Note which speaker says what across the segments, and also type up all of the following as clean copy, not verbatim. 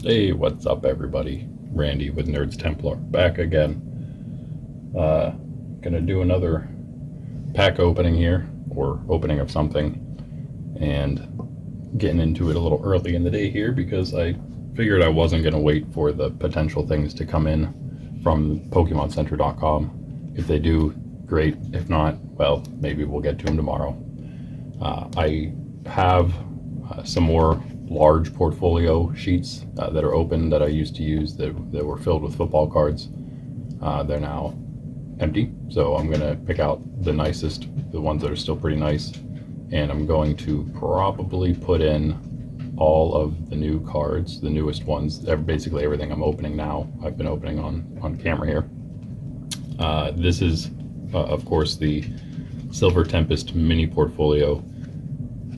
Speaker 1: Hey, what's up, everybody? Randy with Nerds Templar back again. Gonna do another pack opening here, or opening of something, and getting into it a little early in the day here because I figured I wasn't gonna wait for the potential things to come in from PokemonCenter.com. If they do, great. If not, well, maybe we'll get to them tomorrow. I have some more large portfolio sheets that are open that I used to use that were filled with football cards. They're now empty, so I'm going to pick out the nicest, the ones that are still pretty nice, and I'm going to probably put in all of the new cards, the newest ones, basically everything I'm opening now. I've been opening on camera here. This is, of course, the Silver Tempest mini portfolio.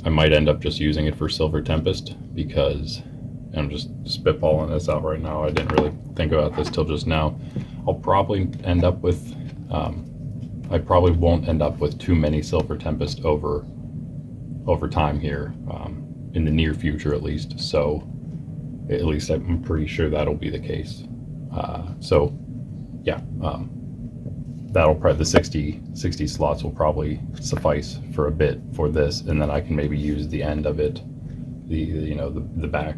Speaker 1: I might end up just using it for Silver Tempest because I'm just spitballing this out right now. I didn't really think about this till just now. I'll probably end up with, I probably won't end up with too many Silver Tempest over time here, in the near future at least. So at least I'm pretty sure that'll be the case. So yeah, that'll probably, the 60 slots will probably suffice for a bit for this, and then I can maybe use the end of it, the back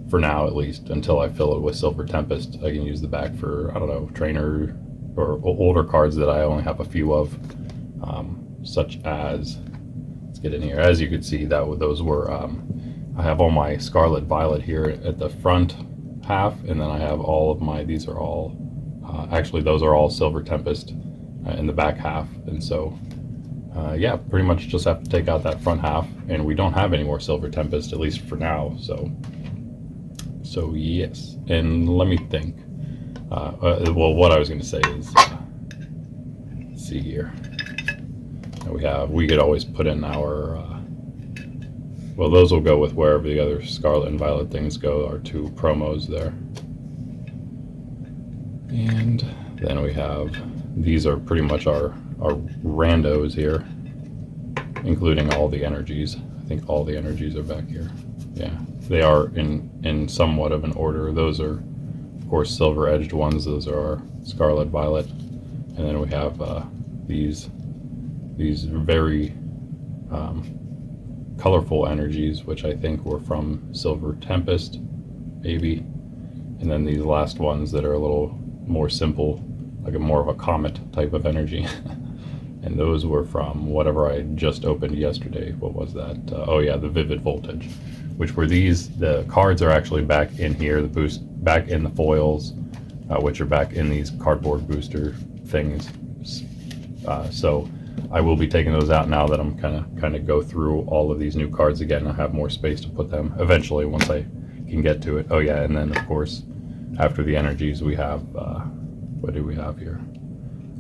Speaker 1: for now at least, until I fill it with Silver Tempest. I can use the back for, I don't know, trainer or older cards that I only have a few of, such as, let's get in here. As you could see, those were, I have all my Scarlet Violet here at the front half, and then I have all of my, these are all, actually those are all Silver Tempest in the back half, and so yeah, pretty much just have to take out that front half, and we don't have any more Silver Tempest, at least for now. So yes, and let me think. Well, what I was going to say is, let's see here. We could always put in our, well, those will go with wherever the other Scarlet and Violet things go, our two promos there. And then we have, these are pretty much our randos here, including all the energies. I think all the energies are back here. Yeah, they are in somewhat of an order. Those are, of course, silver edged ones. Those are our Scarlet Violet. And then we have these very colorful energies, which I think were from Silver Tempest, maybe. And then these last ones that are a little more simple, like more of a comet type of energy. And those were from whatever I just opened yesterday. What was that? Oh yeah, the Vivid Voltage, which were these. The cards are actually back in here, the boost back in the foils, which are back in these cardboard booster things. So I will be taking those out now that I'm kind of go through all of these new cards again. I have more space to put them eventually once I can get to it. Oh yeah, and then of course, after the energies, we have, what do we have here?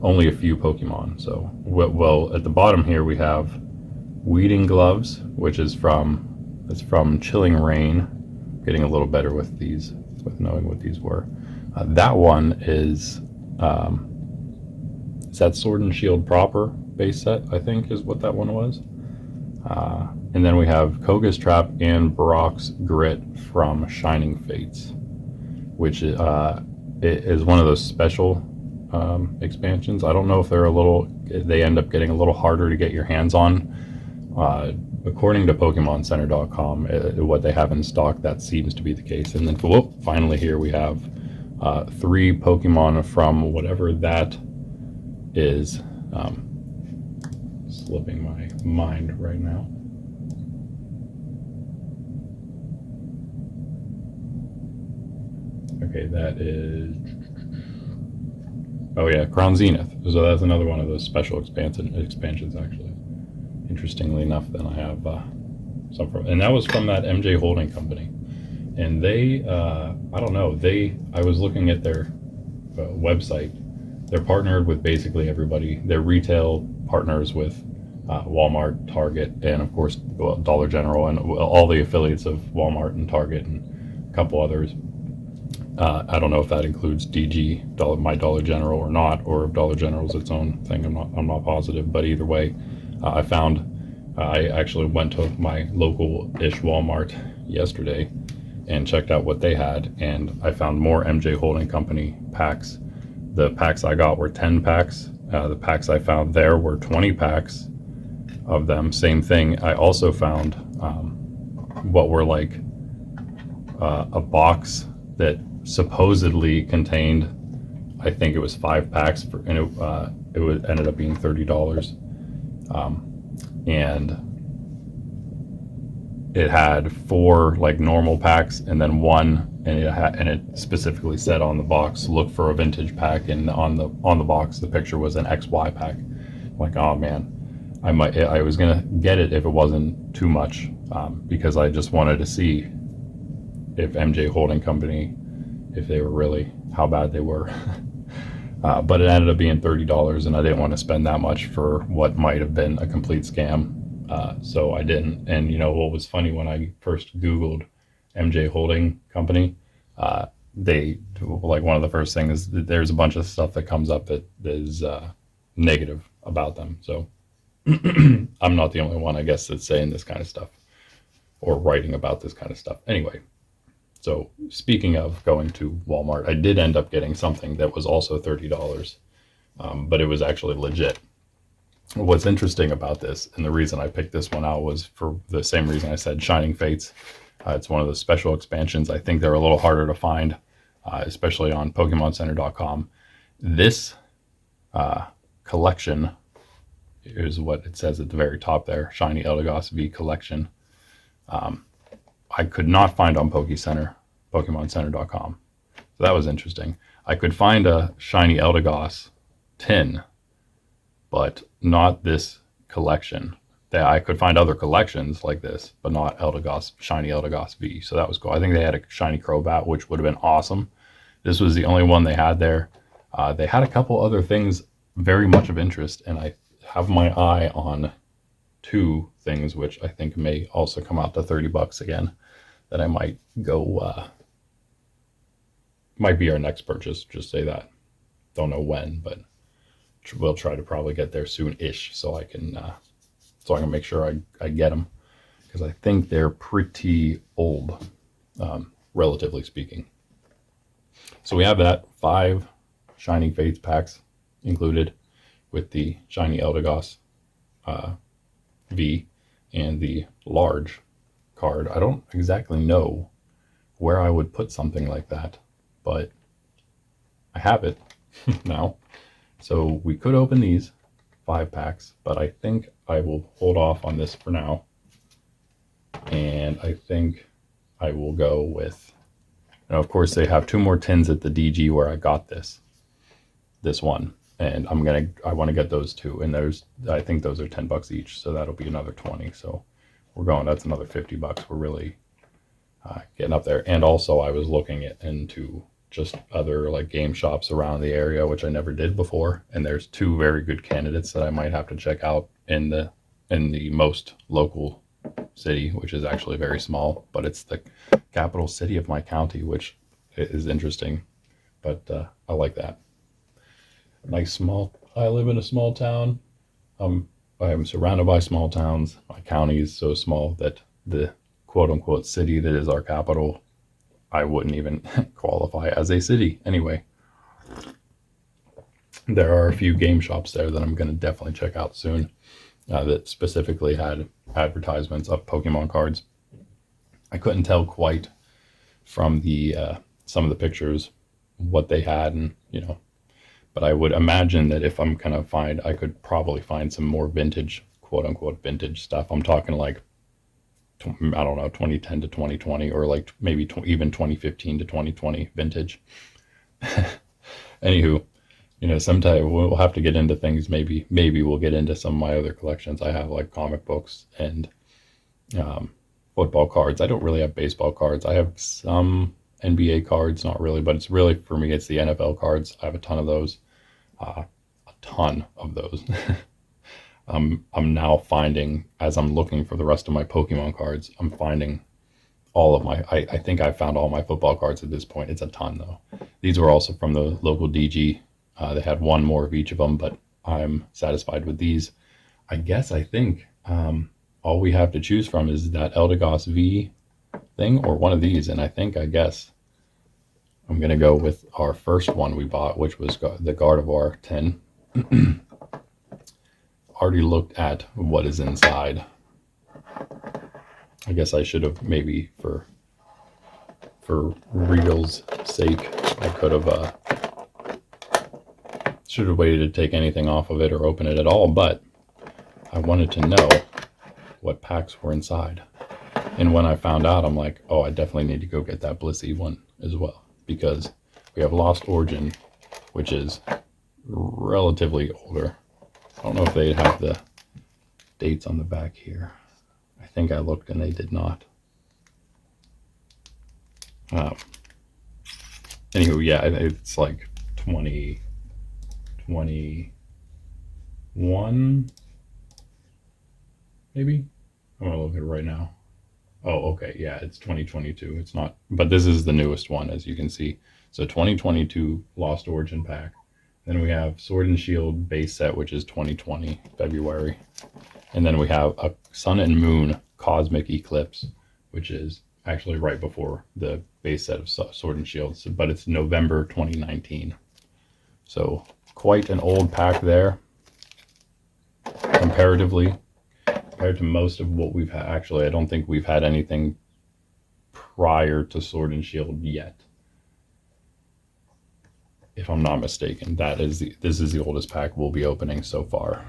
Speaker 1: Only a few Pokemon. So, well, at the bottom here we have Weeding Gloves, which is from Chilling Rain. Getting a little better with these, with knowing what these were. That one is that Sword and Shield proper base set, I think is what that one was. And then we have Koga's Trap and Brock's Grit from Shining Fates, which is one of those special expansions. I don't know if they end up getting a little harder to get your hands on. According to PokemonCenter.com, what they have in stock, that seems to be the case. And then, finally here we have 3 Pokemon from whatever that is. Slipping my mind right now. Okay, that is, oh yeah, Crown Zenith. So that's another one of those special expansions, actually. Interestingly enough, then I have some from, and that was from that MJ Holding Company. And they, I don't know, I was looking at their website. They're partnered with basically everybody. They're retail partners with Walmart, Target, and of course Dollar General, and all the affiliates of Walmart and Target and a couple others. I don't know if that includes DG, My Dollar General, or not, or if Dollar General is its own thing. I'm not positive, but either way, I found I actually went to my local-ish Walmart yesterday and checked out what they had, and I found more MJ Holding Company packs. The packs I got were 10 packs. The packs I found there were 20 packs of them. Same thing. I also found what were like a box that supposedly contained, I think it was 5 packs, and it ended up being $30. And it had 4 like normal packs and then 1, and it specifically said on the box, look for a vintage pack, and on the box the picture was an XY pack. I'm like, oh man, I was gonna get it if it wasn't too much, because I just wanted to see if MJ Holding Company, if they were really, how bad they were. But it ended up being $30, and I didn't want to spend that much for what might have been a complete scam. So I didn't. And you know what was funny, when I first Googled MJ Holding Company, they, like, one of the first things, there's a bunch of stuff that comes up that is negative about them. So I'm not the only one, I guess, that's saying this kind of stuff or writing about this kind of stuff. Anyway, so speaking of going to Walmart, I did end up getting something that was also $30, but it was actually legit. What's interesting about this, and the reason I picked this one out, was for the same reason I said, Shining Fates. It's one of the special expansions. I think they're a little harder to find, especially on PokemonCenter.com. This collection is what it says at the very top there, Shiny Eldegoss V Collection. I could not find on PokemonCenter.com. So that was interesting. I could find a Shiny Eldegoss tin, but not this collection. I could find other collections like this, but not Eldegoss, Shiny Eldegoss V. So that was cool. I think they had a Shiny Crobat, which would have been awesome. This was the only one they had there. They had a couple other things very much of interest, and I have my eye on 2 things, which I think may also come out to $30 again, that I might go, might be our next purchase, just say that. Don't know when, but we'll try to probably get there soon-ish, so I can make sure I get them, because I think they're pretty old, relatively speaking. So we have that 5 Shining Fates packs included with the Shiny Eldegoss V and the large card. I don't exactly know where I would put something like that, but I have it now. So we could open these 5 packs, but I think I will hold off on this for now. And I think I will go with, now of course they have 2 more tins at the DG where I got this one. And I want to get those 2. And I think those are $10 each. So that'll be another 20. So that's another $50. We're really getting up there. And also I was looking into just other like game shops around the area, which I never did before. And there's 2 very good candidates that I might have to check out in the most local city, which is actually very small, but it's the capital city of my county, which is interesting. But I like that. I live in a small town. I am surrounded by small towns. My county is so small that the quote unquote city that is our capital, I wouldn't even qualify as a city. Anyway, there are a few game shops there that I'm going to definitely check out soon, that specifically had advertisements of Pokemon cards. I couldn't tell quite from some of the pictures what they had, and but I would imagine that if I'm going to I could probably find some more vintage, quote unquote vintage stuff. I'm talking like, I don't know, 2010 to 2020, or like maybe even 2015 to 2020 vintage. Anywho, sometime we'll have to get into things. Maybe we'll get into some of my other collections. I have like comic books and football cards. I don't really have baseball cards. I have some NBA cards, not really, but it's really, for me, it's the NFL cards. I have a ton of those. I'm now finding, as I'm looking for the rest of my Pokemon cards, I'm finding all of I think I found all my football cards at this point. It's a ton though. These were also from the local DG. They had 1 more of each of them, but I'm satisfied with these. I think all we have to choose from is that Eldegoss V thing or one of these, and I guess I'm gonna go with our first one we bought, which was the Gardevoir 10. Already looked at what is inside. I guess I should have, maybe for real's sake, I could have should have waited to take anything off of it or open it at all, but I wanted to know what packs were inside. And when I found out, I'm like, oh, I definitely need to go get that Blissey one as well, because we have Lost Origin, which is relatively older. I don't know if they have the dates on the back here. I think I looked and they did not. Anywho, yeah, it's like 2021, maybe? I'm gonna look at it right now. Oh, okay, yeah, it's 2022. It's not, but this is the newest one, as you can see. So 2022 Lost Origin pack. Then we have Sword and Shield base set, which is 2020, February. And then we have a Sun and Moon Cosmic Eclipse, which is actually right before the base set of Sword and Shield, but it's November 2019. So quite an old pack there, comparatively, compared to most of what we've had. Actually, I don't think we've had anything prior to Sword and Shield yet, if I'm not mistaken. This is the oldest pack we'll be opening so far.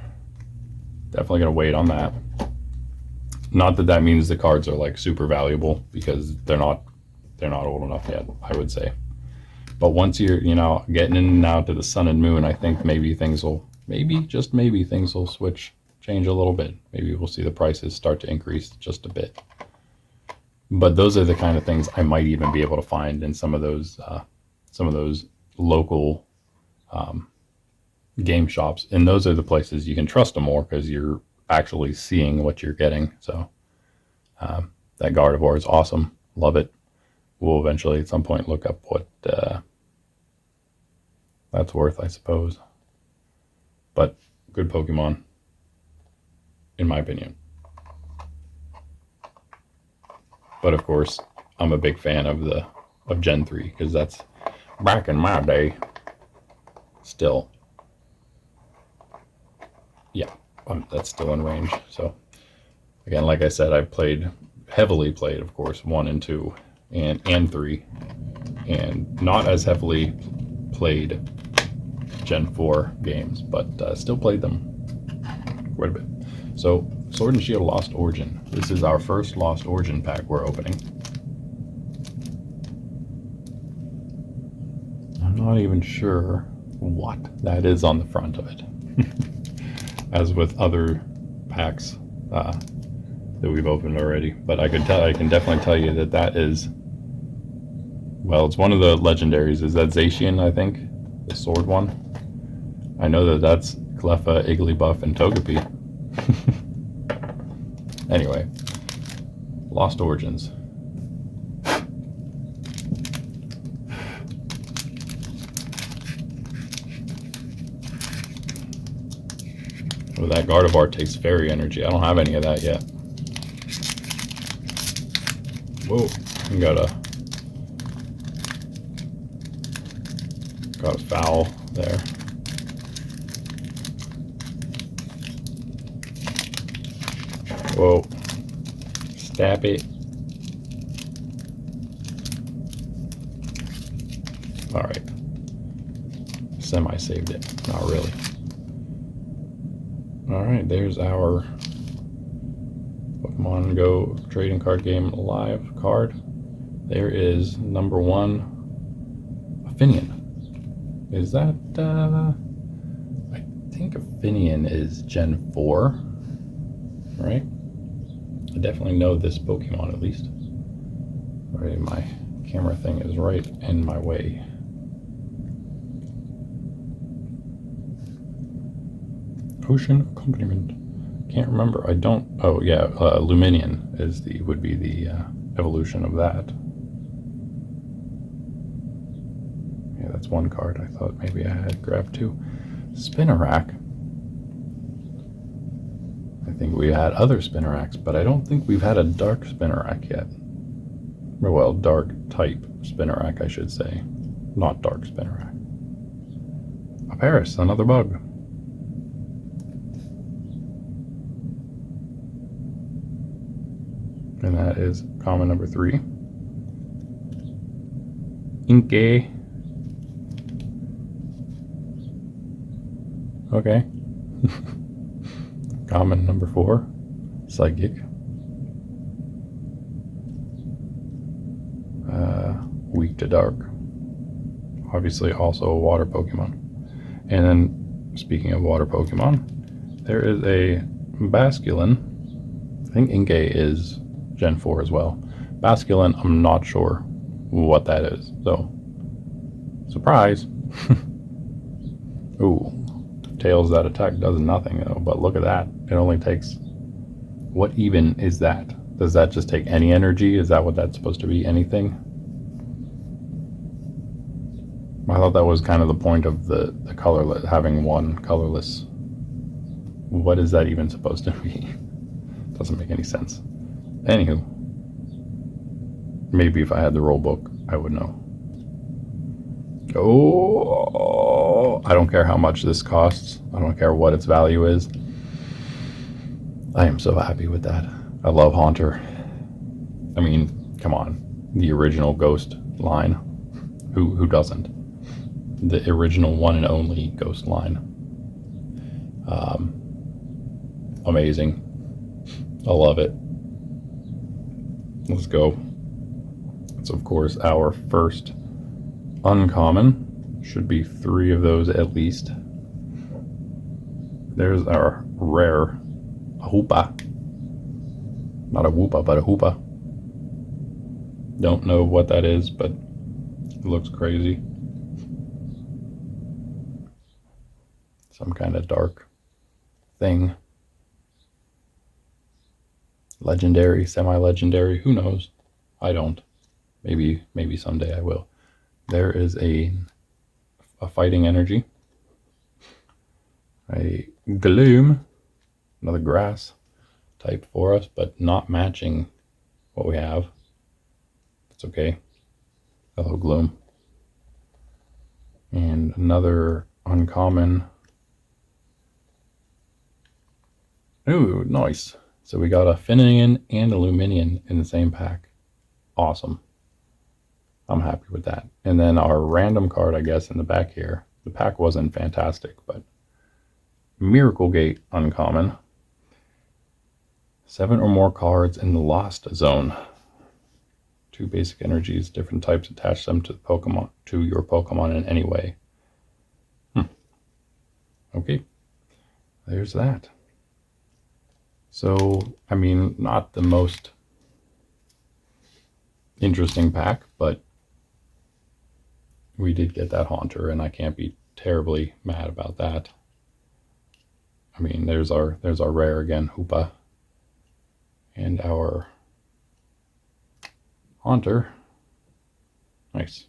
Speaker 1: Definitely gonna wait on that. Not that means the cards are like super valuable, because they're not old enough yet, I would say. But once you're, getting in now to the Sun and Moon, I think maybe things will, just maybe things will change a little bit. Maybe we'll see the prices start to increase just a bit. But those are the kind of things I might even be able to find in some of those local game shops, and those are the places you can trust them more, because you're actually seeing what you're getting. So that Gardevoir is awesome. Love it. We'll eventually at some point look up what that's worth, I suppose. But good Pokemon, in my opinion. But of course, I'm a big fan of Gen 3, because that's back in my day. Still, yeah, that's still in range. So again, like I said, I've heavily played, of course, 1 and 2 and 3, and not as heavily played Gen 4 games, but still played them quite a bit. So Sword and Shield Lost Origin. This is our first Lost Origin pack we're opening. I'm not even sure what that is on the front of it. As with other packs that we've opened already, but I can definitely tell you that is, well, it's one of the legendaries. Is that Zacian, I think, the sword one? I know that's Cleffa, Igglybuff, and Togepi. Anyway, Lost Origins. Oh, that Gardevoir takes fairy energy. I don't have any of that yet. Whoa, got a foul there. Whoa, stab it. All right, semi-saved it, not really. All right, there's our Pokemon Go trading card game live card. There is number 1, Affinien. Is that, I think Affinien is Gen 4, right? I definitely know this Pokemon, at least. All right, my camera thing is right in my way. Ocean Accompaniment. Can't remember. I don't. Oh yeah, Luminion would be the evolution of that. Yeah, that's one card. I thought maybe I had grabbed 2. Spinnerack. I think we had other Spinneracks, but I don't think we've had a dark Spinnerack yet. Well, dark type Spinnerack, I should say. Not dark Spinnerack. A Paris, another bug. And that is common number 3. Inkay. Okay. Common number 4. Psychic. Weak to dark. Obviously also a water Pokemon. And then, speaking of water Pokemon, there is a Basculin. I think Inkay is Gen 4 as well. Basculin, I'm not sure what that is. So, surprise. Ooh, Tails that attack does nothing though, but look at that. It only takes... What even is that? Does that just take any energy? Is that what that's supposed to be? Anything? I thought that was kind of the point of the colorless, having one colorless. What is that even supposed to be? Doesn't make any sense. Anywho, maybe if I had the rule book, I would know. Oh, I don't care how much this costs. I don't care what its value is. I am so happy with that. I love Haunter. I mean, come on. The original Ghost line. Who doesn't? The original one and only Ghost line. Amazing. I love it. Let's go. It's of course our first uncommon. Should be 3 of those at least. There's our rare Hoopa. Not a Woopa, but a Hoopa. Don't know what that is, but it looks crazy. Some kind of dark thing. Legendary, semi-legendary, who knows? I don't. Maybe someday I will. There is a fighting energy. A Gloom, another grass type for us, but not matching what we have. It's okay. Hello, Gloom. And another uncommon. Ooh, nice. So we got a Finnegan and a Luminion in the same pack. Awesome. I'm happy with that. And then our random card, I guess, in the back here. The pack wasn't fantastic, but Miracle Gate uncommon. 7 or more cards in the Lost Zone. 2 basic energies, different types, attach them to the Pokemon, to your Pokemon in any way. Okay, there's that. So, I mean, not the most interesting pack, but we did get that Haunter, and I can't be terribly mad about that. I mean, there's our rare again, Hoopa, and our Haunter. Nice.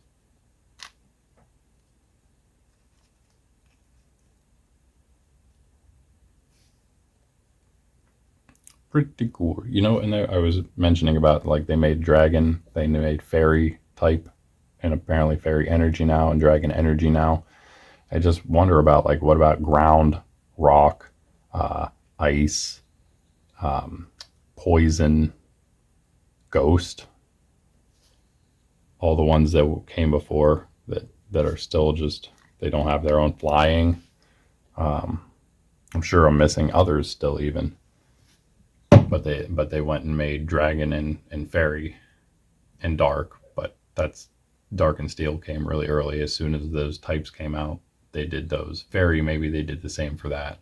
Speaker 1: Pretty cool. You know, and I was mentioning about, like, they made Dragon, they made Fairy type, and apparently Fairy Energy now, and Dragon Energy now. I just wonder about, like, what about Ground, Rock, Ice, Poison, Ghost? All the ones that came before that are still just, they don't have their own flying. I'm sure I'm missing others still even. But they went and made Dragon and Fairy and Dark, but that's Dark and Steel came really early. As soon as those types came out, they did those. Fairy, maybe they did the same for that.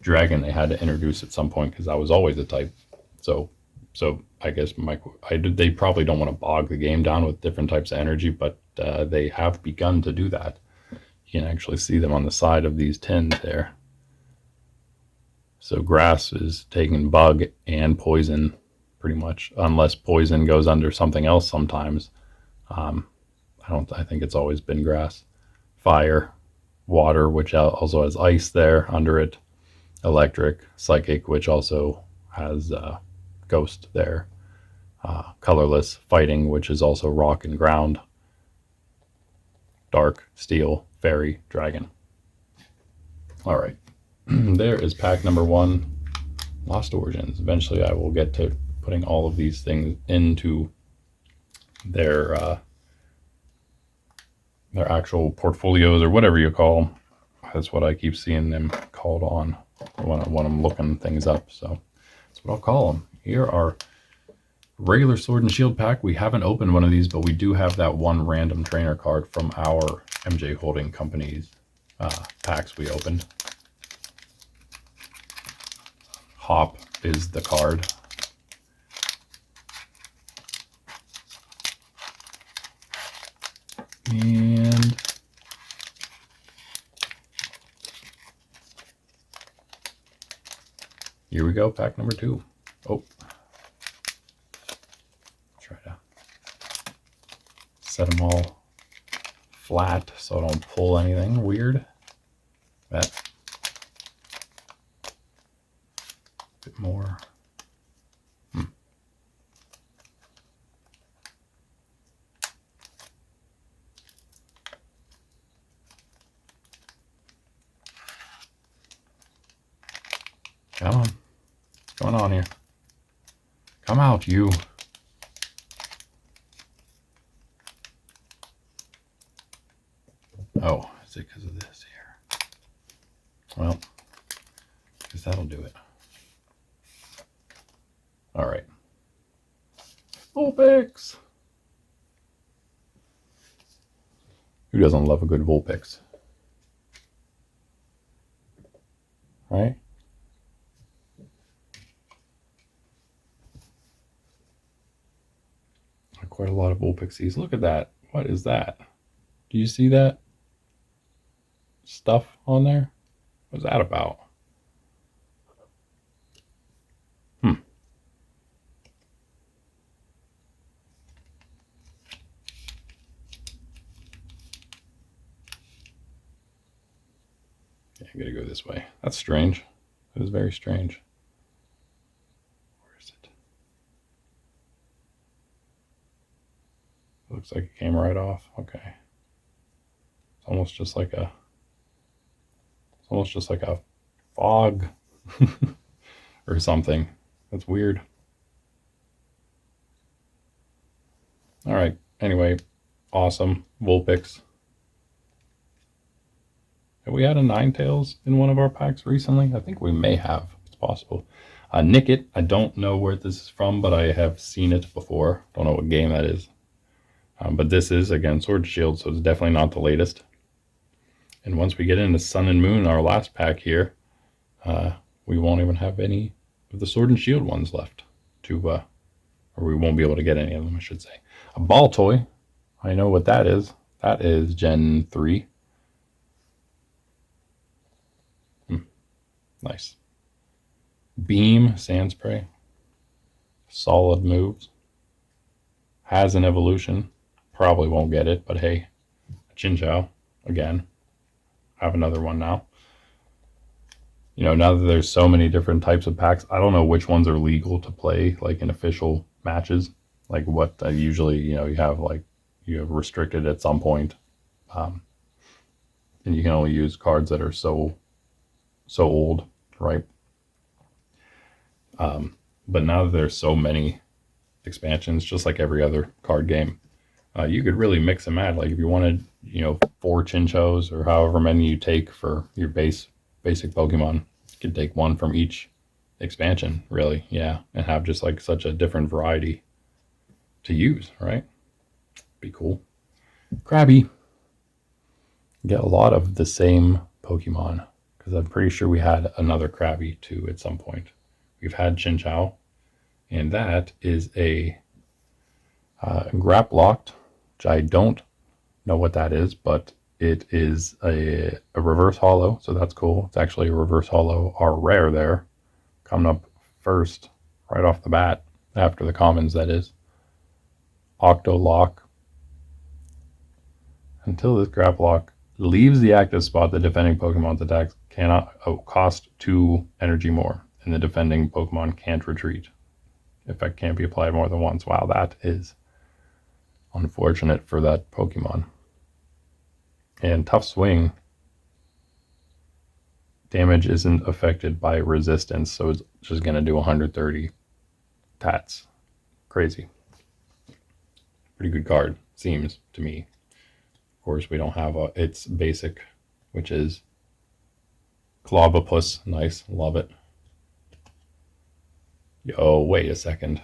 Speaker 1: Dragon, they had to introduce at some point because I was always a type. So I guess they probably don't want to bog the game down with different types of energy, but they have begun to do that. You can actually see them on the side of these tins there. So Grass is taking Bug and Poison, pretty much, unless Poison goes under something else sometimes. I think it's always been Grass. Fire, Water, which also has Ice there under it. Electric, Psychic, which also has Ghost there. colorless fighting, which is also rock and ground, dark, steel, fairy, dragon. All right, there is pack number 1, Lost Origins. Eventually I will get to putting all of these things into their actual portfolios, or whatever you call them. That's what I keep seeing them called on when I'm looking things up. So that's what I'll call them. Here are regular Sword and Shield pack. We haven't opened one of these, but we do have that one random trainer card from our MJ Holding Company's packs we opened. Hop is the card. And here we go, pack number 2. Oh, try to set them all flat so I don't pull anything weird. That bit more. Come on. What's going on here? Come out, you. Oh, is it because of this here? Well, I guess that'll do it. All right. Vulpix. Who doesn't love a good Vulpix? Right? Quite a lot of Vulpixies. Look at that. What is that? Do you see that stuff on there? What's that about? Yeah, I gotta go this way. That's strange. That is very strange. Where is it? Looks like it came right off. Okay. It's almost just like a fog or something. That's weird. All right. Anyway, awesome. Vulpix. Have we had a Ninetales in one of our packs recently? I think we may have. It's possible. Nickit. I don't know where this is from, but I have seen it before. Don't know what game that is. But this is, again, Sword and Shield, so it's definitely not the latest. And once we get into Sun and Moon, our last pack here, we won't even have any of the Sword and Shield ones left to, or we won't be able to get any of them, I should say. A ball toy. I know what that is. That is Gen 3. Nice. Beam, Sand Spray. Solid moves. Has an evolution. Probably won't get it, but hey. Chinchou, again. Have another one now. You know, now that there's so many different types of packs, I don't know which ones are legal to play, like in official matches. Like what usually, you know, you have restricted at some point. And you can only use cards that are so old, right? But now that there's so many expansions, just like every other card game, you could really mix and match. Like if you wanted, 4 Chinchous or however many you take for your basic Pokemon, you could take one from each expansion, really, yeah, and have just like such a different variety to use, right? Be cool. Krabby. Get a lot of the same Pokemon, because I'm pretty sure we had another Krabby too at some point. We've had Chinchou, and that is a Graplocked, which I don't know what that is, but it is a reverse holo, so that's cool. It's actually a reverse holo, our rare there, coming up first, right off the bat, after the commons, that is. Octolock. Until this Graplock leaves the active spot, the defending Pokemon's attacks cannot cost 2 energy more, and the defending Pokemon can't retreat. Effect can't be applied more than once. Wow, that is unfortunate for that Pokemon. And Tough Swing damage isn't affected by resistance, so it's just going to do 130 tats. Crazy. Pretty good card, seems to me. Of course, we don't have its basic, which is Clobopus. Nice, love it. Yo, wait a second.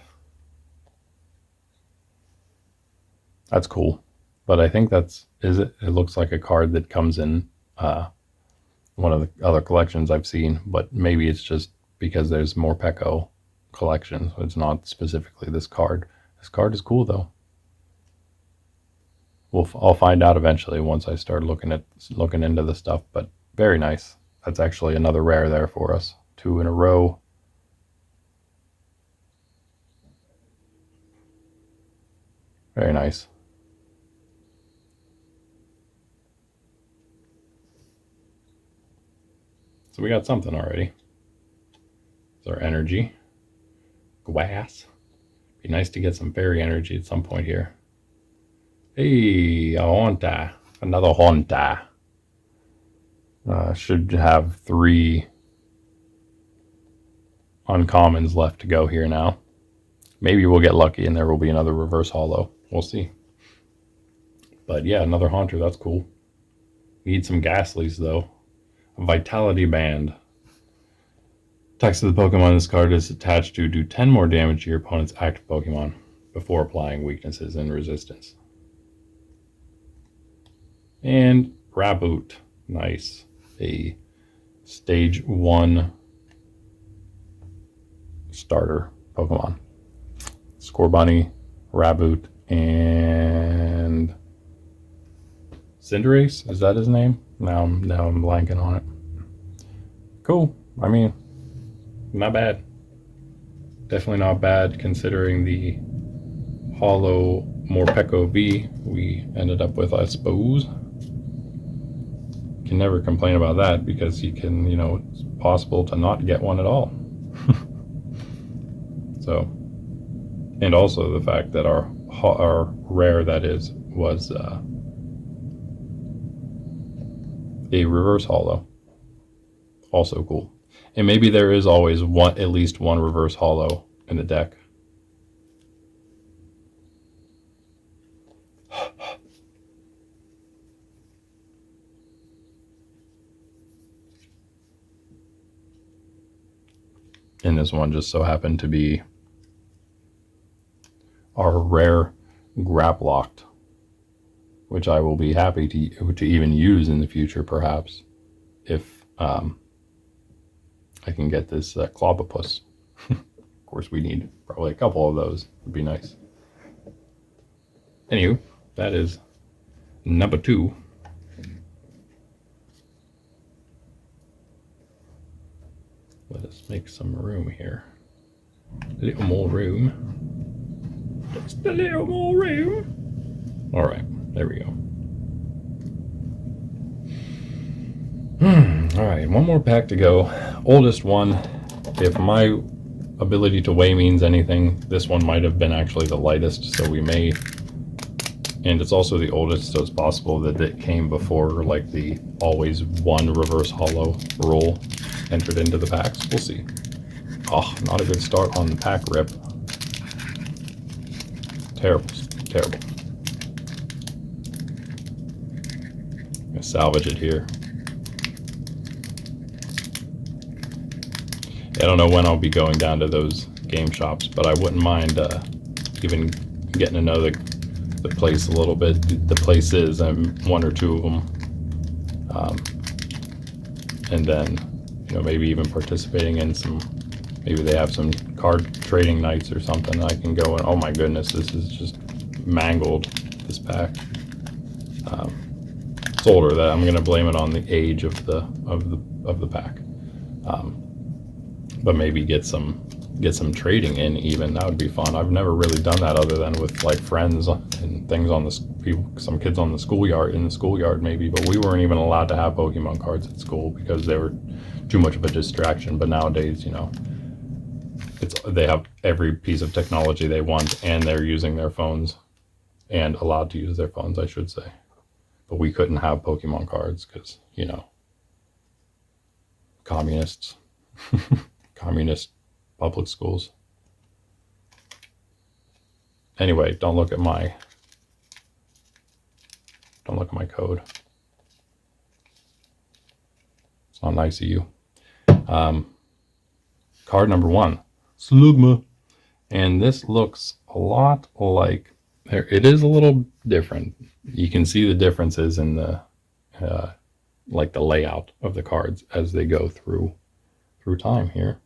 Speaker 1: That's cool. But I think that's, is it? It looks like a card that comes in one of the other collections I've seen, but maybe it's just because there's more Peko collections. It's not specifically this card. This card is cool though. I'll find out eventually once I start looking into the stuff, but very nice. That's actually another rare there for us. 2 in a row. Very nice. So we got something already. It's our energy. Glass. Be nice to get some fairy energy at some point here. Hey, a Haunter. Another Haunter. Should have 3 uncommons left to go here now. Maybe we'll get lucky and there will be another reverse holo. We'll see. But yeah, another Haunter. That's cool. Need some Ghastlies though. A Vitality Band. Text of the Pokemon this card is attached to do 10 more damage to your opponent's active Pokemon before applying weaknesses and resistance. And Raboot. Nice. A stage 1 starter Pokemon. Scorbunny, Raboot, and Cinderace? Is that his name? Now I'm blanking on it. Cool. I mean, not bad. Definitely not bad considering the holo Morpeko V we ended up with, I suppose. Can never complain about that because you can, it's possible to not get one at all. So, and also the fact that our rare, that is, was a reverse holo. Also cool. And maybe there is always at least one reverse holo in the deck. And this one just so happened to be our rare Graplocked, which I will be happy to even use in the future, perhaps, if I can get this Clobopus. Of course, we need probably a couple of those. Would be nice. Anywho, that is number 2. Let us make some room here. A little more room. Just a little more room. All right, there we go. All right, one more pack to go. Oldest one. If my ability to weigh means anything, this one might have been actually the lightest, so we may... And it's also the oldest, so it's possible that it came before, like, the always one reverse holo rule entered into the packs. We'll see. Oh, not a good start on the pack rip. Terrible, terrible. I'm gonna salvage it here. I don't know when I'll be going down to those game shops, but I wouldn't mind even getting to know the place a little bit. The places, one or two of them, and then maybe even participating in some. Maybe they have some card trading nights or something. I can go and, oh my goodness, this is just mangled. This pack. It's older. That I'm gonna blame it on the age of the pack. But maybe get some trading in even. That would be fun. I've never really done that other than with like friends and things on some kids on the schoolyard, in the schoolyard maybe, but we weren't even allowed to have Pokemon cards at school because they were too much of a distraction. But nowadays, they have every piece of technology they want, and they're using their phones, and allowed to use their phones, I should say. But we couldn't have Pokemon cards because, you know, communists, communist public schools. Anyway, don't look at my code. It's not nice of you. Card number 1, Slugma. And this looks a lot like, it is a little different. You can see the differences in the like the layout of the cards as they go through time here.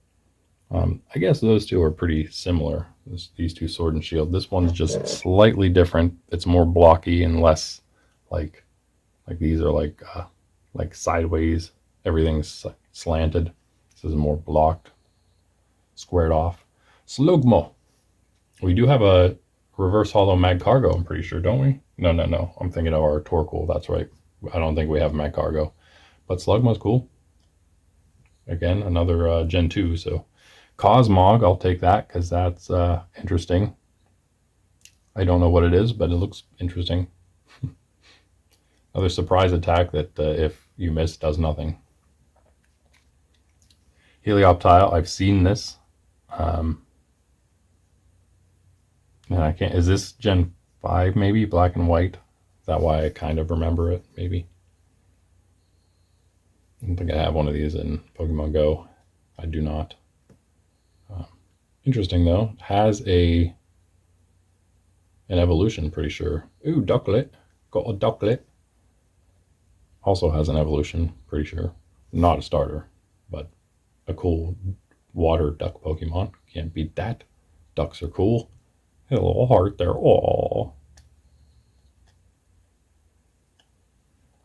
Speaker 1: I guess those two are pretty similar. These two, Sword and Shield. This one's just slightly different. It's more blocky and less like these are like sideways. Everything's slanted. This is more blocked, squared off. Slugma. We do have a reverse holo Magcargo, I'm pretty sure, don't we? No. I'm thinking of our Torkoal. That's right. I don't think we have Magcargo. But Slugma's cool. Again, another Gen 2. So Cosmog, I'll take that because that's interesting. I don't know what it is, but it looks interesting. Another surprise attack that if you miss, does nothing. Helioptile, I've seen this. And I can't, is this Gen 5 maybe? Black and white? Is that why I kind of remember it, maybe? I don't think I have one of these in Pokemon Go. I do not. Interesting though. Has an evolution, pretty sure. Ooh, Ducklet. Got a Ducklet. Also has an evolution, pretty sure. Not a starter, but a cool water duck Pokemon. Can't beat that. Ducks are cool. A little heart there. Aww.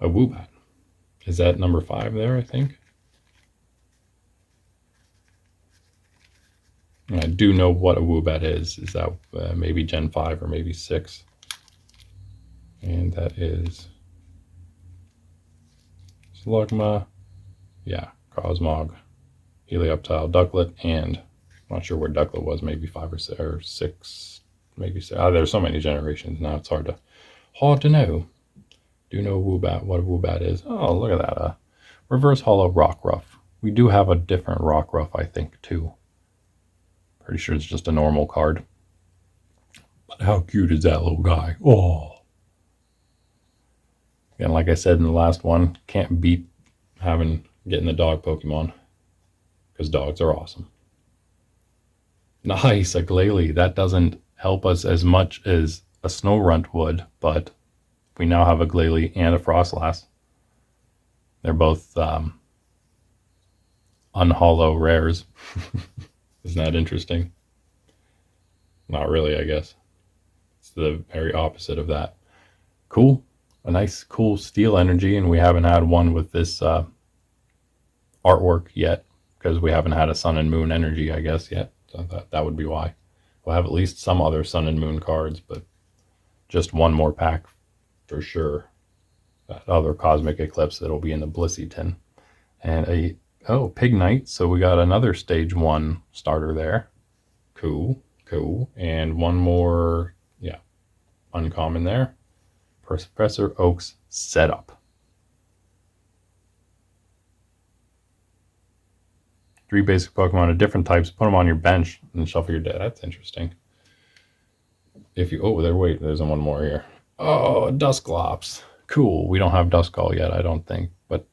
Speaker 1: A Woobat. Is that number 5 there, I think? I do know what a Woobat is. Is that maybe Gen 5 or maybe 6? And that is Slugma. Yeah, Cosmog, Helioptile, Ducklet, and I'm not sure where Ducklet was, maybe 5 or 6, maybe 6. There's so many generations now, it's hard to know. Do know Woobat, what a Woobat is. Oh, look at that. Reverse holo Rockruff. We do have a different Rockruff, I think, too. Pretty sure it's just a normal card. But how cute is that little guy? Oh. And like I said in the last one, can't beat getting the dog Pokemon. Because dogs are awesome. Nice, a Glalie. That doesn't help us as much as a Snorunt would, but we now have a Glalie and a Frostlass. They're both unhollow rares. Isn't that interesting? Not really, I guess. It's the very opposite of that. Cool. A nice, cool steel energy, and we haven't had one with this artwork yet, because we haven't had a Sun and Moon energy, I guess, yet. So that would be why. We'll have at least some other Sun and Moon cards, but just one more pack for sure. That other Cosmic Eclipse that'll be in the Blissey tin. And Pignite. So we got another stage 1 starter there. Cool. And one more, yeah, uncommon there. Professor Oak's Setup. 3 basic Pokemon of different types. Put them on your bench and shuffle your deck. That's interesting. There's one more here. Oh, Dusclops. Cool. We don't have Duskull yet, I don't think. But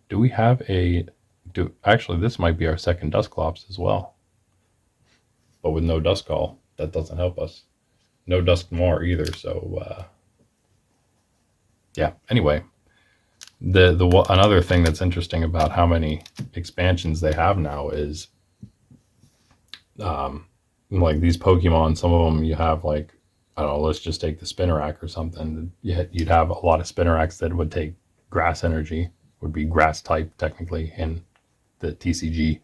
Speaker 1: do we have actually, this might be our second Dusclops as well. But with no Duskull, that doesn't help us. No Dusknoir either, so yeah. Anyway, another thing that's interesting about how many expansions they have now is like these Pokemon, some of them you have like, I don't know, let's just take the Spinnerack or something. You'd have a lot of Spinneracks that would take grass energy, would be grass type technically in the TCG.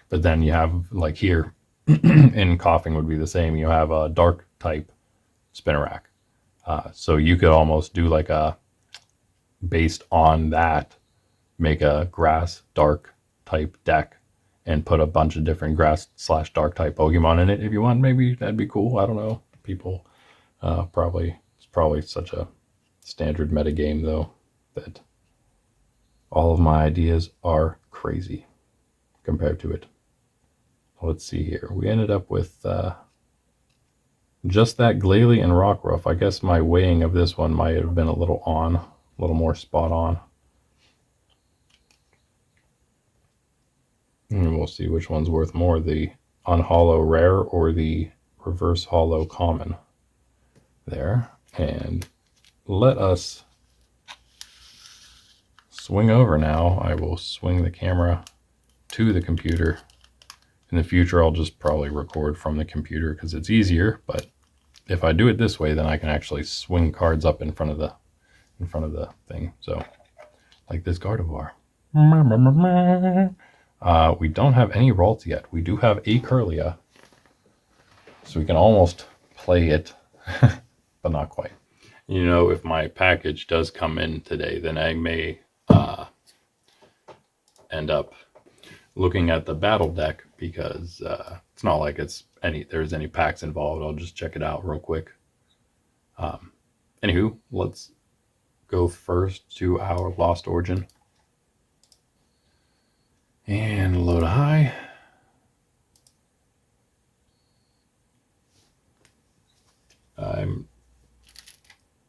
Speaker 1: But then you have like here in Coughing would be the same. You have a dark type Spinnerack. So you could almost do like based on that, make a grass dark type deck and put a bunch of different grass / dark type Pokemon in it if you want. Maybe that'd be cool. I don't know. People it's probably such a standard meta game though that all of my ideas are crazy compared to it. Let's see here. We ended up with just that Glalie and Rockruff. I guess my weighing of this one might have been a little more spot on. And we'll see which one's worth more, the unhollow rare or the reverse hollow common. There. And let us swing over now. I will swing the camera to the computer. In the future, I'll just probably record from the computer because it's easier, but if I do it this way, then I can actually swing cards up in front of the thing. So, like this Gardevoir. We don't have any Ralts yet. We do have a Curlia, so we can almost play it, but not quite. You know, if my package does come in today, then I may end up looking at the battle deck because it's not like there's any packs involved. I'll just check it out real quick. Anywho, let's go first to our Lost Origin and load a high. I'm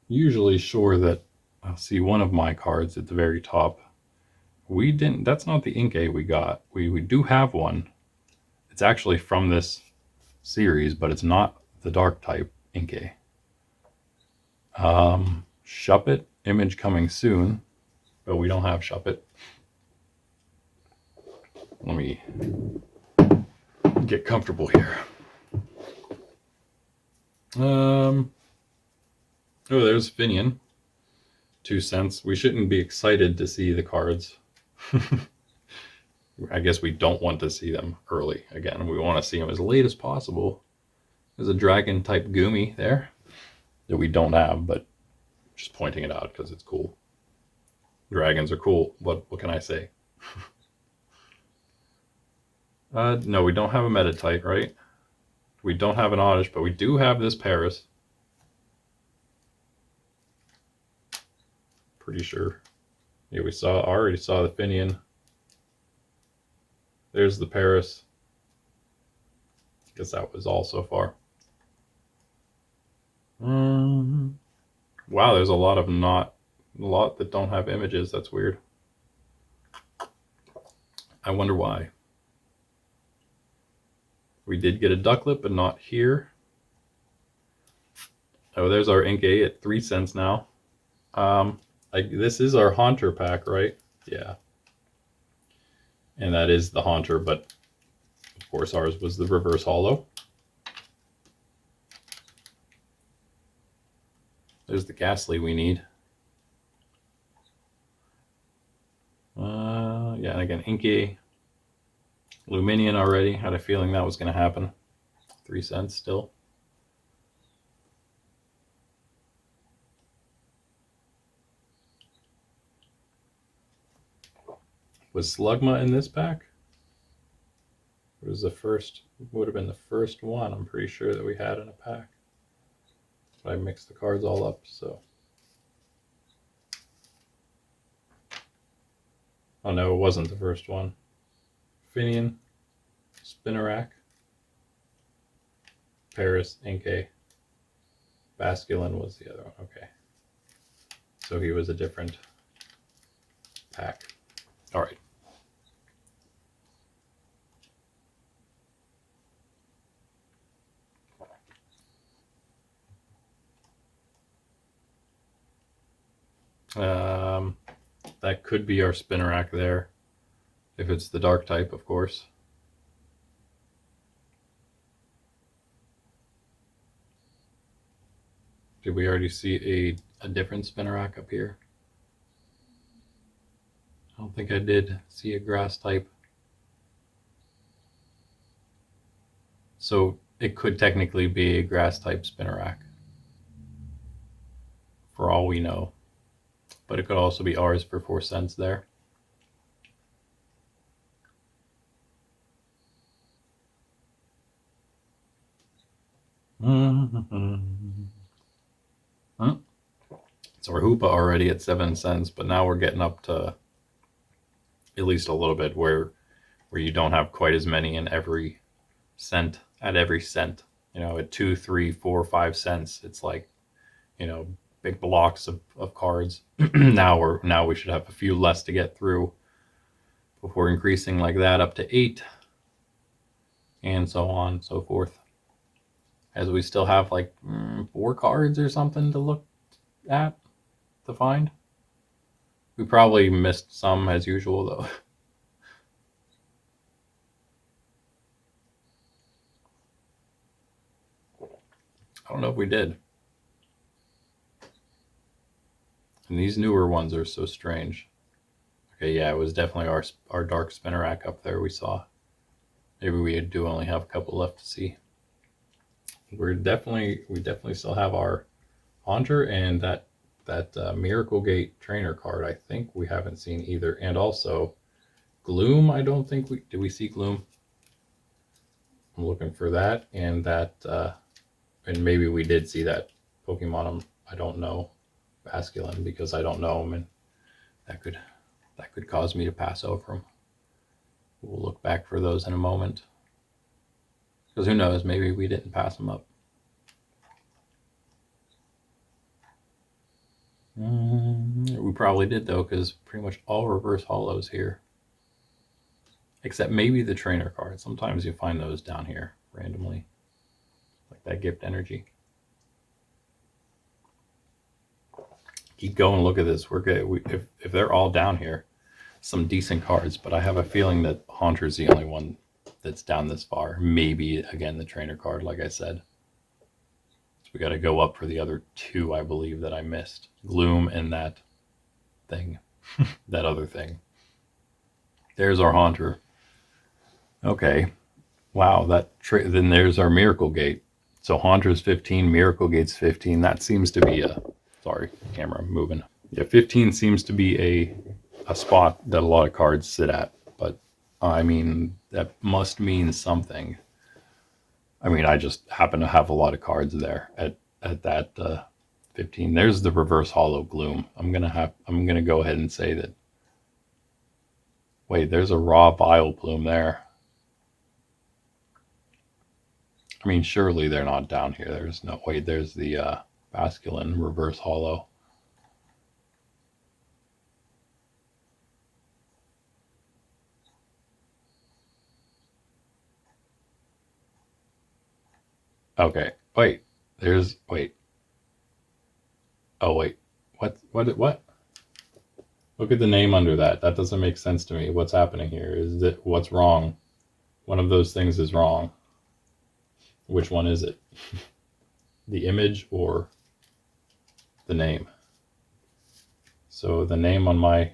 Speaker 1: usually sure that I'll see one of my cards at the very top. That's not the Inkay we got. We do have one. It's actually from this series, but it's not the dark type Inkay. Shuppet, image coming soon, but we don't have Shuppet. Let me get comfortable here. Oh, there's Finian. 2 cents. We shouldn't be excited to see the cards. I guess we don't want to see them early. Again, we want to see them as late as possible. There's a dragon type Goomy there that we don't have, but just pointing it out because it's cool. Dragons are cool. What can I say? No, we don't have a Meditite, right? We don't have an Oddish, but we do have this Paris. Pretty sure. Yeah, already saw the Finian. There's the Paris. Guess that was all so far. Wow, there's a lot that don't have images. That's weird. I wonder why. We did get a Ducklett, but not here. Oh, there's our Inkay at 3 cents now. This is our Haunter pack, right? Yeah. And that is the Haunter, but of course ours was the reverse hollow. There's the Ghastly we need. Yeah, and again, Inkay. Luminion already. Had a feeling that was going to happen. 3 cents still. Was Slugma in this pack? It was would have been the first one, I'm pretty sure, that we had in a pack. But I mixed the cards all up, so. Oh no, it wasn't the first one. Finian, Spinarak, Paris, Inkay, Basculin was the other one. Okay. So he was a different pack. All right. That could be our Spinarak there, if it's the dark type, of course. Did we already see a different Spinarak up here? I don't think I did see a grass type. So it could technically be a grass type Spinarak, for all we know. But it could also be ours for 4 cents there. Huh? So our Hoopa already at 7 cents, but now we're getting up to at least a little bit where you don't have quite as many in every cent at every cent. You know, at 2, 3, 4, 5 cents, it's like, you know, big blocks of cards. now we should have a few less to get through before increasing like that up to 8, and so on and so forth. As we still have like 4 cards or something to look at, to find. We probably missed some as usual though. I don't know if we did. And these newer ones are so strange. Okay, yeah, it was definitely our dark spinnerack up there we saw. Maybe we do only have a couple left to see. We definitely still have our Haunter and that Miracle Gate trainer card. I think we haven't seen either, and also Gloom. I don't think did we see Gloom. I'm looking for that, and that, and maybe we did see that Pokemon. I don't know, Basculin, because I don't know him, and that could cause me to pass over him. We'll look back for those in a moment, because who knows? Maybe we didn't pass them up. We probably did though, because pretty much all reverse hollows here, except maybe the trainer card. Sometimes you find those down here randomly, like that gift energy. Keep going. Look at this. We're good. If they're all down here, some decent cards. But I have a feeling that Haunter's the only one that's down this far. Maybe again the trainer card, like I said. So we got to go up for the other 2, I believe, that I missed. Gloom and that thing, that other thing. There's our Haunter. Okay. Wow. Then there's our Miracle Gate. So Haunter's 15, Miracle Gate's 15. That seems to be sorry, camera moving. Yeah, 15 seems to be a spot that a lot of cards sit at. But I mean, that must mean something. I mean, I just happen to have a lot of cards there at that 15. There's the reverse hollow Gloom. I'm gonna go ahead and say that. Wait, there's a raw Vileplume there. I mean, surely they're not down here. There's no, wait, there's the Basculin reverse hollow. Okay, wait, wait. Oh, wait, what? Look at the name under that. That doesn't make sense to me. What's happening here? What's wrong? One of those things is wrong. Which one is it? The image or the name? So the name on my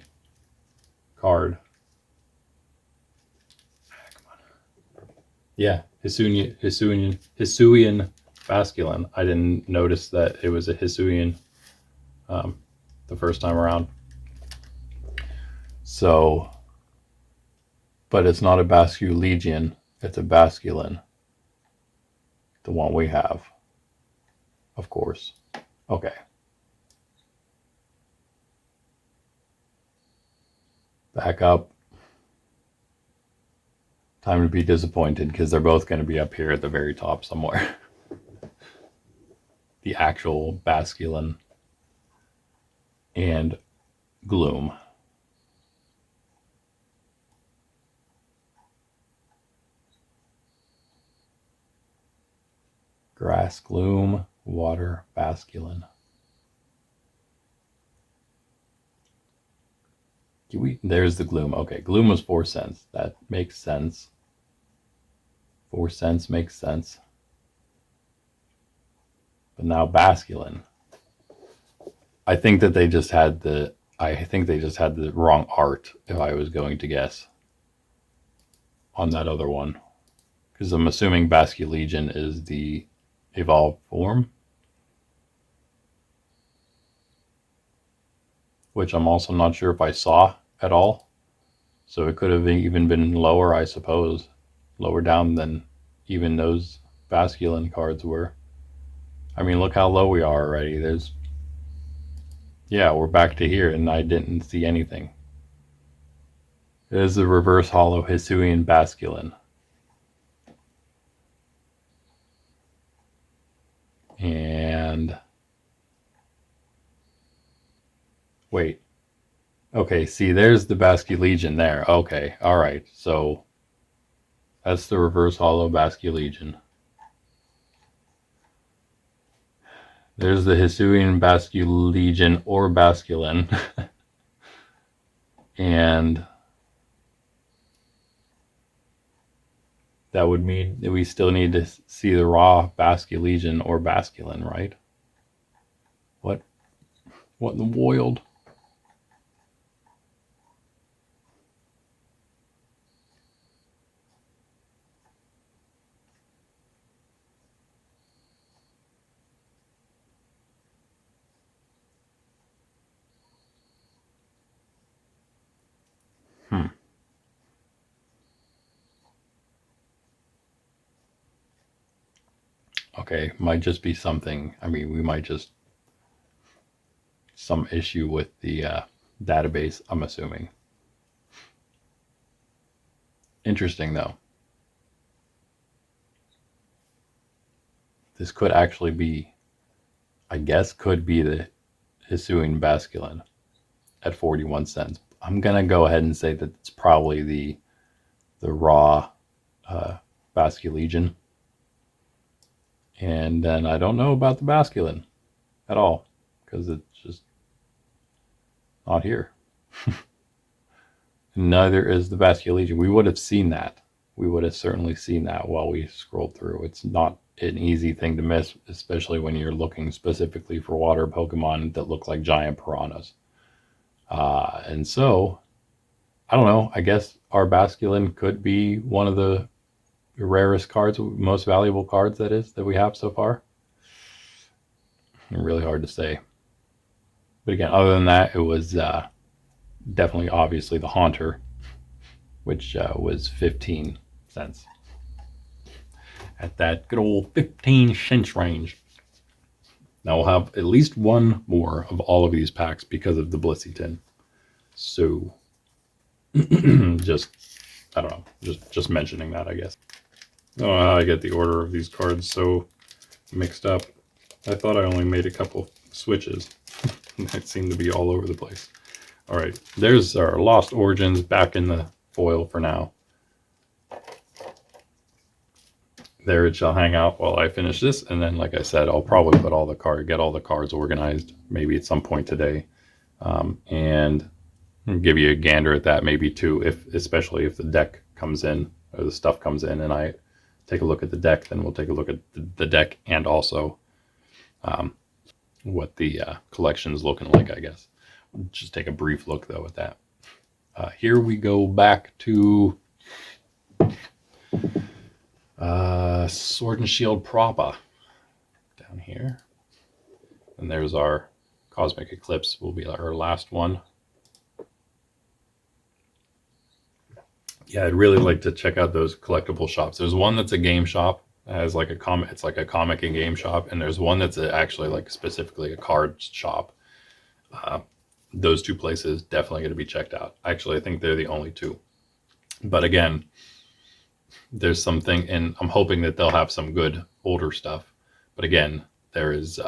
Speaker 1: card. Come on. Yeah, Hisuian Basculin. I didn't notice that it was a Hisuian the first time around. So, but it's not a Basculegion, it's a Basculin. The one we have, of course. Okay. Back up. Time to be disappointed, because they're both going to be up here at the very top somewhere. The actual Basculin and Gloom. Grass Gloom, water Basculin. There's the Gloom. Okay, Gloom was 4 cents. That makes sense. 4 cents makes sense. But now Basculin. I think they just had the wrong art, if I was going to guess, on that other one. Because I'm assuming Basculegion is the evolved form, which I'm also not sure if I saw at all. So it could have even been lower, I suppose, lower down than even those Basculin cards were. I mean, look how low we are already. Yeah, we're back to here, and I didn't see anything. It is the reverse hollow Hisuian Basculin. And wait. Okay, see, there's the Basculegion there. Okay, all right. So that's the reverse hollow Basculegion. There's the Hisuian Basculegion or Basculin. And that would mean that we still need to see the raw Basculegion or Basculin, right? What in the world? Okay, might just be something. I mean, we might just some issue with the database, I'm assuming. Interesting though. This could actually be, I guess, could be the Hisuian Basculin at 41 cents. I'm gonna go ahead and say that it's probably the raw Basculegion. And then I don't know about the Basculin at all because it's just not here. Neither is the Basculegion. We would have seen that. We would have certainly seen that while we scrolled through. It's not an easy thing to miss, especially when you're looking specifically for water Pokemon that look like giant piranhas. And so, I don't know. I guess our Basculin could be one of the rarest cards, most valuable cards that we have so far. Really hard to say. But again, other than that, it was definitely obviously the Haunter, which was 15 cents. At that good old 15 cents range. Now we'll have at least one more of all of these packs because of the Blissey tin. So just, I don't know, just mentioning that, I guess. I don't know how I get the order of these cards so mixed up. I thought I only made a couple switches. That seemed to be all over the place. All right, there's our Lost Origins back in the foil for now. There it shall hang out while I finish this, and then, like I said, I'll probably put get all the cards organized, maybe at some point today, and give you a gander at that, maybe too, especially if the deck comes in or the stuff comes in, and I take a look at the deck. Then we'll take a look at the deck and also what the collection's looking like, I guess. We'll just take a brief look though at that. Here we go back to Sword and Shield proper down here, and there's our Cosmic Eclipse, will be our last one. Yeah, I'd really like to check out those collectible shops. There's one that's a game shop, has like a comic, it's like a comic and game shop, and there's one that's actually like specifically a card shop. Those two places definitely going to be checked out. Actually, I think they're the only two. But again, there's something, and I'm hoping that they'll have some good older stuff. But again, there is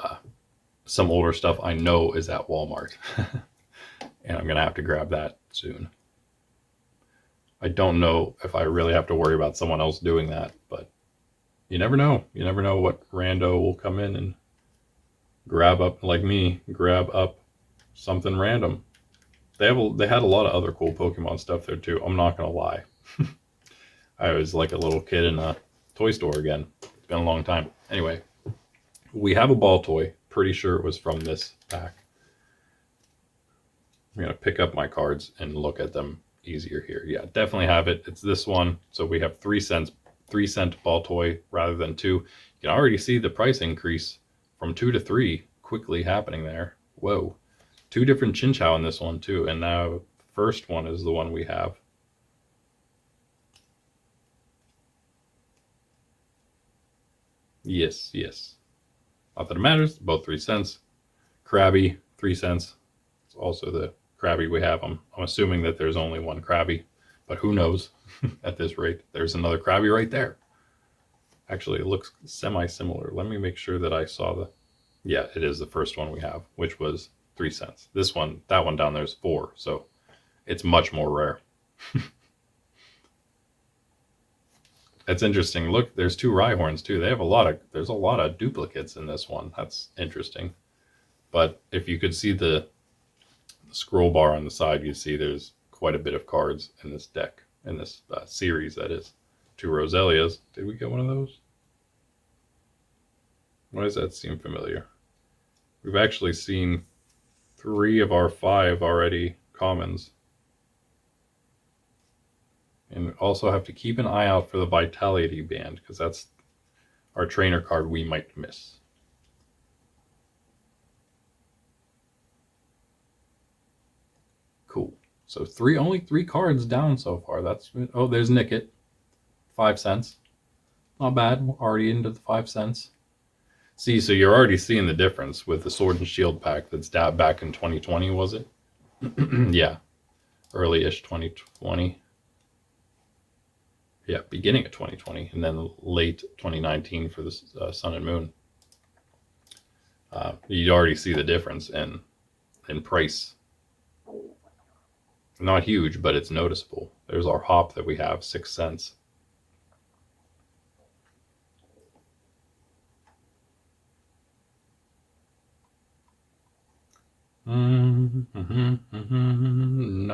Speaker 1: some older stuff I know is at Walmart, and I'm going to have to grab that soon. I don't know if I really have to worry about someone else doing that, but you never know. You never know what rando will come in and grab up, like me, grab up something random. They had a lot of other cool Pokemon stuff there too. I'm not gonna lie. I was like a little kid in a toy store again. It's been a long time. Anyway, we have a ball toy. Pretty sure it was from this pack. I'm gonna pick up my cards and look at them easier here. Yeah, definitely have it. It's this one. So we have 3 cent ball toy rather than 2. You can already see the price increase from 2 to 3 quickly happening there. Whoa. 2 different Chinchou in this one too, and now the first one is the one we have. Yes. Not that it matters, both 3 cents. Krabby, 3 cents. It's also the Krabby we have. I'm assuming that there's only one Krabby, but who knows at this rate. There's another Krabby right there. Actually, it looks semi-similar. Let me make sure that I saw the... Yeah, it is the first one we have, which was 3 cents. This one, that one down there is 4, so it's much more rare. It's interesting. Look, there's 2 Rhyhorns too. They have there's a lot of duplicates in this one. That's interesting. But if you could see the scroll bar on the side, you see there's quite a bit of cards in this deck, in this series, that is. 2 Roselias. Did we get one of those? Why does that seem familiar? We've actually seen 3 of our 5 already commons. And we also have to keep an eye out for the Vitality Band, because that's our trainer card we might miss. Cool. So only 3 cards down so far. That's... Oh, there's Nickit. 5 cents. Not bad. We're already into the 5 cents. See, so you're already seeing the difference with the Sword and Shield pack that's back in 2020, was it? Yeah. Early-ish 2020. Yeah, beginning of 2020, and then late 2019 for the Sun and Moon. You'd already see the difference in price. Not huge, but it's noticeable. There's our hop that we have, 6 cents.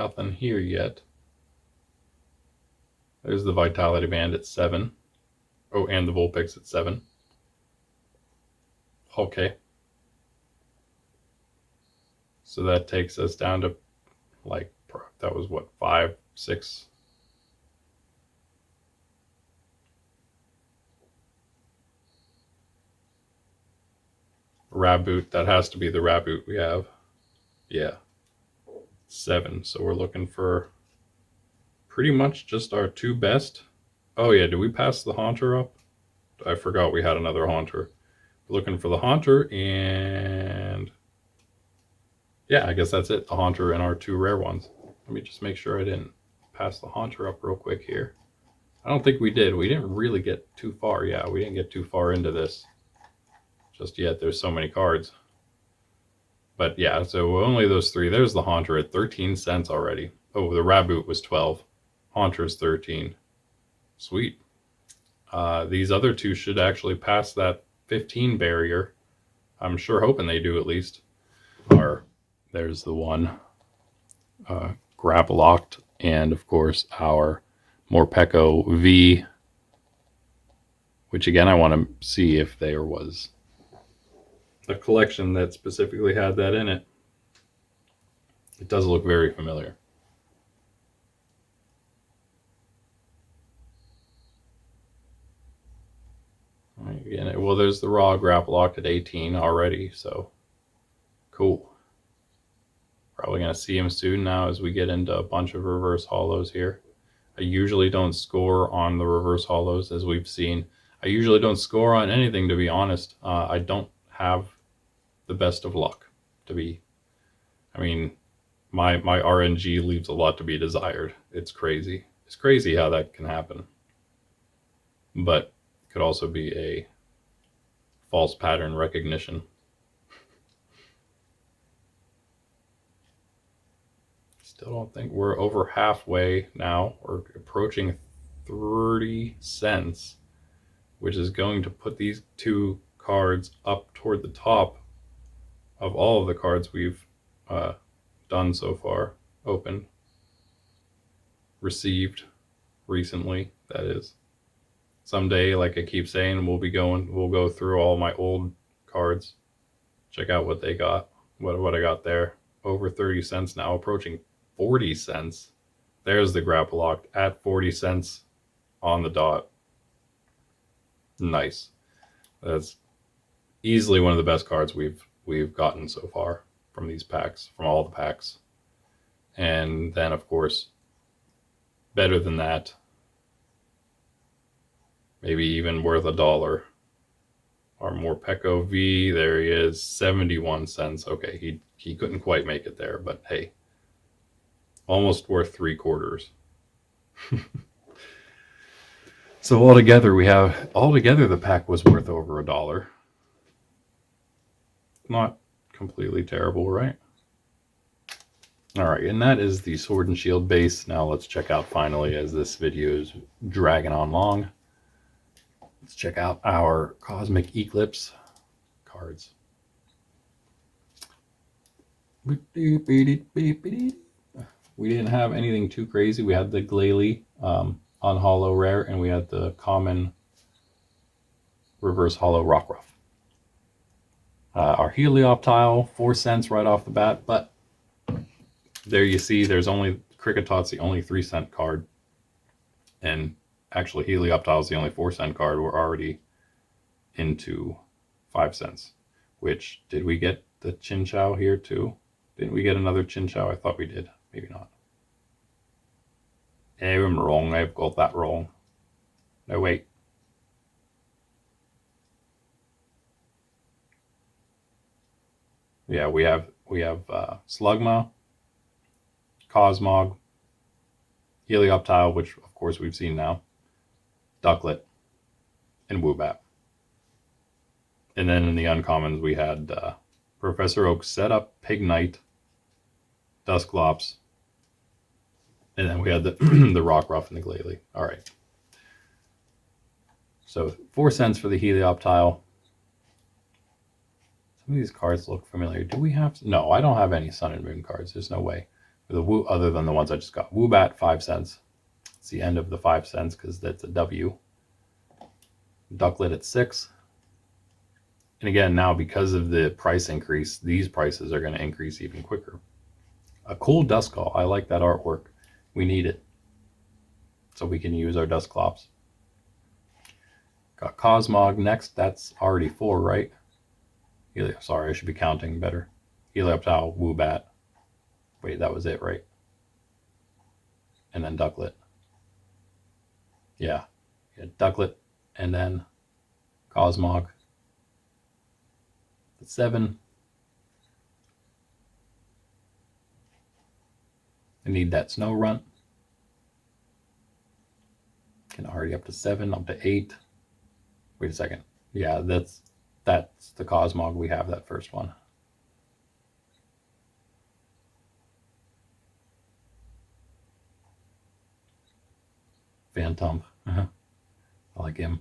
Speaker 1: Nothing here yet. There's the Vitality Band at 7. Oh, and the Vulpix at 7. Okay. So that takes us down to, like, that was what, 5, 6? Raboot, that has to be the Raboot we have. Yeah. 7. So we're looking for pretty much just our 2 best. Oh yeah, did we pass the Haunter up? I forgot we had another Haunter. We're looking for the Haunter, and yeah, I guess that's it. The Haunter and our 2 rare ones. Let me just make sure I didn't pass the Haunter up real quick here. I don't think we did. We didn't really get too far. Yeah, we didn't get too far into this just yet. There's so many cards. But yeah, so only those 3. There's the Haunter at 13 cents already. Oh, the Raboot was 12. Haunter's 13. Sweet. These other 2 should actually pass that 15 barrier. I'm sure hoping they do at least. There's the one. Grapple Locked, and of course our Morpeko V, which again I want to see if there was a collection that specifically had that in it. It does look very familiar. Again, well, there's the raw Grapple Locked at 18 already, so cool. Probably going to see him soon now as we get into a bunch of reverse hollows here. I usually don't score on the reverse hollows, as we've seen. I usually don't score on anything, to be honest. I don't have the best of luck, I mean, my RNG leaves a lot to be desired. It's crazy. It's crazy how that can happen. But it could also be a false pattern recognition. Still don't think we're over halfway now. We're approaching 30 cents, which is going to put these 2 cards up toward the top of all of the cards we've done so far. Opened. Received recently, that is. Someday, like I keep saying, we'll go through all my old cards. Check out what they got. What I got there. Over 30 cents now, approaching 40 cents. There's the Grapple Locked at 40 cents on the dot. Nice. That's easily one of the best cards we've gotten so far from these packs, from all the packs. And then, of course, better than that, maybe even worth $1, our Morpeko V, there he is, 71 cents. Okay, he couldn't quite make it there, but hey, almost worth 3/4. So altogether the pack was worth over $1. Not completely terrible, right? All right, and that is the Sword and Shield base. Now let's check out finally, as this video is dragging on long. Let's check out our Cosmic Eclipse cards. We didn't have anything too crazy. We had the Glalie on holo rare, and we had the common reverse holo Rockruff. Our Helioptile, 4 cents right off the bat, but there you see, there's only Cricketot's the only 3-cent card, and actually Helioptile is the only 4-cent card. We're already into 5 cents. Which, did we get the Chinchou here too? Didn't we get another Chinchou? I thought we did. Maybe not. I'm wrong. I've got that wrong. No, wait. Yeah, we have Slugma, Cosmog, Helioptile, which of course we've seen now, Ducklet, and Woobat. And then in the uncommons we had Professor Oak Setup, Pignite, Dusclops, and then we had the the Rockruff and the Glalie. All right. So 4 cents for the Helioptile. Some of these cards look familiar. Do we have? No, I don't have any Sun and Moon cards. There's no way. For the Woo, other than the ones I just got. Woobat, 5 cents. It's the end of the 5 cents because that's a W. Ducklet at 6. And again, now because of the price increase, these prices are going to increase even quicker. A cool Duskull. I like that artwork. We need it so we can use our Dusclops. Got Cosmog next. That's already 4, right? Sorry, I should be counting better. Helioptile, Woobat. Wait, that was it, right? And then Ducklet. Yeah, Ducklet, and then Cosmog. That's 7. I need that Snow Runt. Can already up to 7, up to 8. Wait a second. Yeah, that's the Cosmog. We have that first one. Phantom. I like him.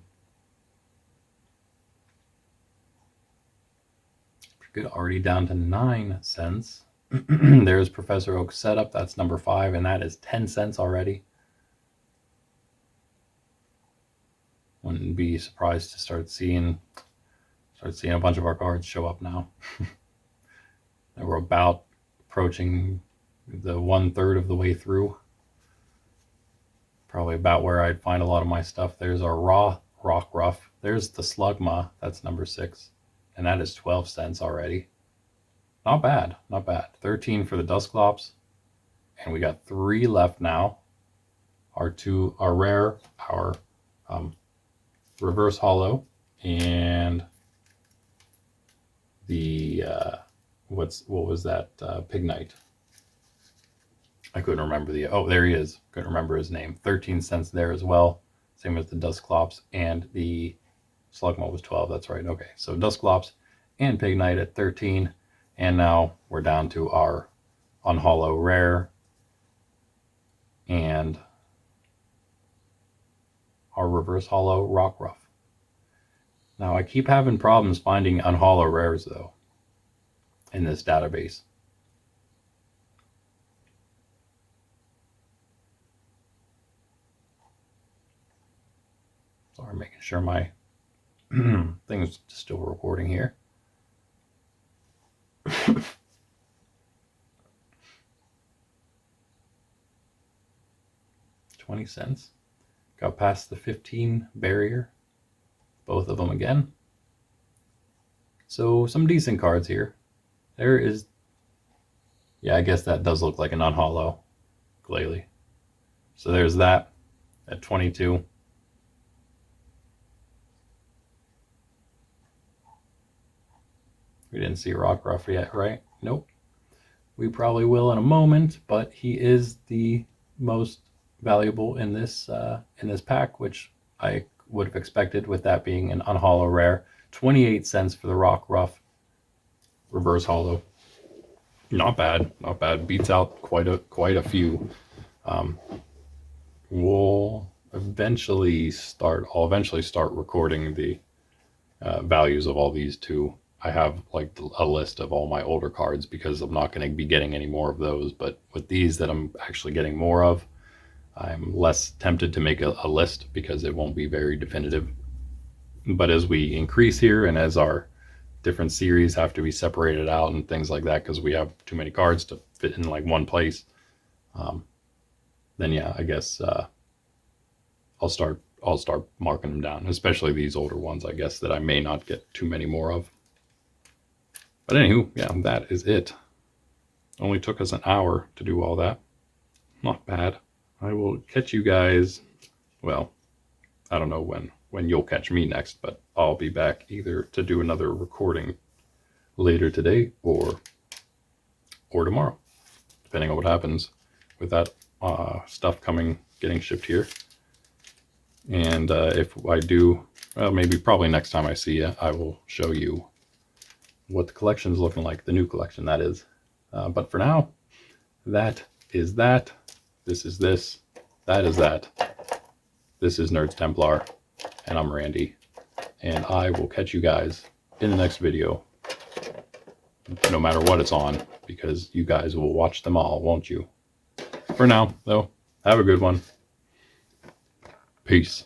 Speaker 1: Pretty good. Already down to 9 cents. There's Professor Oak's Setup. That's number 5, and that is 10 cents already. Wouldn't be surprised to start seeing a bunch of our cards show up now. And we're about approaching the 1/3 of the way through. Probably about where I'd find a lot of my stuff. There's our Rockruff. There's the Slugma. That's number 6. And that is 12 cents already. Not bad. Not bad. 13 for the Dusclops. And we got 3 left now. Our rare, our reverse holo, and the what was that? Pignite. I couldn't remember there he is. Couldn't remember his name. 13 cents there as well. Same as the Dusclops, and the Slugma was 12. That's right. Okay, so Dusclops and Pignite at 13, and now we're down to our unholo rare and our reverse holo Rockruff. Now I keep having problems finding unholo rares though in this database. Sorry, making sure my thing's still recording here. 20 cents. Got past the 15 barrier. Both of them again. So some decent cards here. There is, yeah, I guess that does look like an unholo Glalie. So there's that at 22. We didn't see Rockruff yet, right? Nope. We probably will in a moment, but he is the most valuable in this pack, which I would have expected with that being an unhollow rare. 28 cents for the Rockruff reverse hollow. Not bad, not bad. Beats out quite a few. I'll eventually start recording the values of all these too. I have like a list of all my older cards because I'm not going to be getting any more of those. But with these that I'm actually getting more of, I'm less tempted to make a list because it won't be very definitive. But as we increase here and as our different series have to be separated out and things like that because we have too many cards to fit in like one place, then yeah, I guess I'll start marking them down, especially these older ones, I guess, that I may not get too many more of. But anywho, yeah, that is it. Only took us an hour to do all that. Not bad. I will catch you guys, well, I don't know when you'll catch me next, but I'll be back either to do another recording later today or tomorrow, depending on what happens with that stuff getting shipped here. And if I do, well, probably next time I see you, I will show you what the collection's looking like, the new collection that is. But for now, that is that. This is this. That is that. This is Nerds Templar, and I'm Randy. And I will catch you guys in the next video, no matter what it's on, because you guys will watch them all, won't you? For now, though, have a good one. Peace.